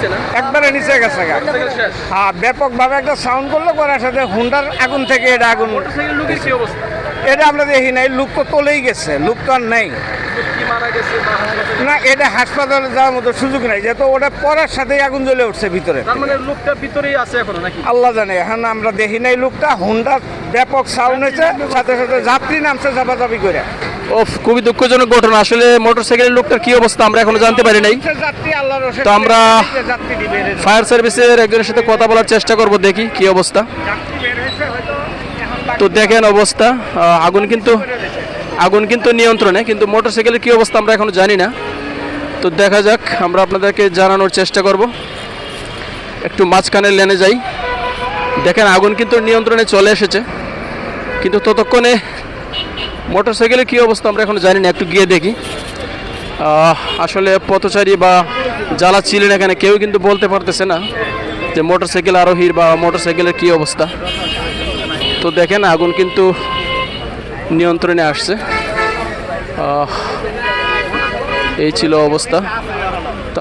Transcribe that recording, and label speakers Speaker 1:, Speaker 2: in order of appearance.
Speaker 1: নিচে না?
Speaker 2: একবারে নিচে গেছে গা।
Speaker 1: মোটরসাইকেল শেষ।
Speaker 2: হ্যাঁ, ব্যাপকভাবে একটা সাউন্ড করলো, করার সাথে হুন্ডার আগুন থেকে এটা আগুন।
Speaker 1: মোটরসাইকেল লোকের কি অবস্থা?
Speaker 2: এটা আমরা দেখি নাই, লোক তো তোলেই গেছে, লোক তো আর নেই।
Speaker 1: লোক কি মারা গেছে বা হাসপাতালে?
Speaker 2: না, এটা হাসপাতালে যাওয়ার মতো সুযোগ নাই, যেহেতু ওটা পড়ার সাথেই আগুন জ্বলে উঠছে ভিতরে।
Speaker 1: তার মানে লোকটা ভিতরেই আছে এখনো নাকি?
Speaker 2: আল্লাহ জানে, এখন আমরা দেখি নাই লোকটা। হুন্ডার ব্যাপক সাউন্ড হয়েছে, সাথে সাথে যাত্রী নামছে চাপাচাপি করে।
Speaker 1: ওফ, খুবই দুঃখজনক ঘটনা। আসলে মোটরসাইকেলের লোকটার কি অবস্থা আমরা এখনো জানতে পারি নাই।
Speaker 2: যাত্রী আল্লাহর রশে
Speaker 1: তো আমরা
Speaker 2: যাত্রী বের হয়েছে।
Speaker 1: ফায়ার সার্ভিসের একজনের সাথে কথা বলার চেষ্টা করব, দেখি কি অবস্থা।
Speaker 2: যাত্রী বের হয়েছে হয়তো এখন বাকি
Speaker 1: তো দেখেন অবস্থা, আগুন কিন্তু নিয়ন্ত্রণে, কিন্তু মোটরসাইকেলের কি অবস্থা আমরা এখনো জানি না। তো দেখা যাক, আমরা আপনাদেরকে জানানোর চেষ্টা করব। একটু মাঝখানের লেনে যাই। দেখেন আগুন কিন্তু নিয়ন্ত্রণে চলে এসেছে, কিন্তু ততক্ষণে মোটরসাইকেলের কি অবস্থা আমরা এখনো জানি না। একটু গিয়ে দেখি। আসলে পথচারী বা যারা ছিলেন এখানে কেউ কিন্তু বলতে পারতেছে না যে মোটরসাইকেল আরোহীর বা মোটরসাইকেলের কি অবস্থা। তো দেখেন আগুন কিন্তু নিয়ন্ত্রণে আসছে। এই ছিল অবস্থা।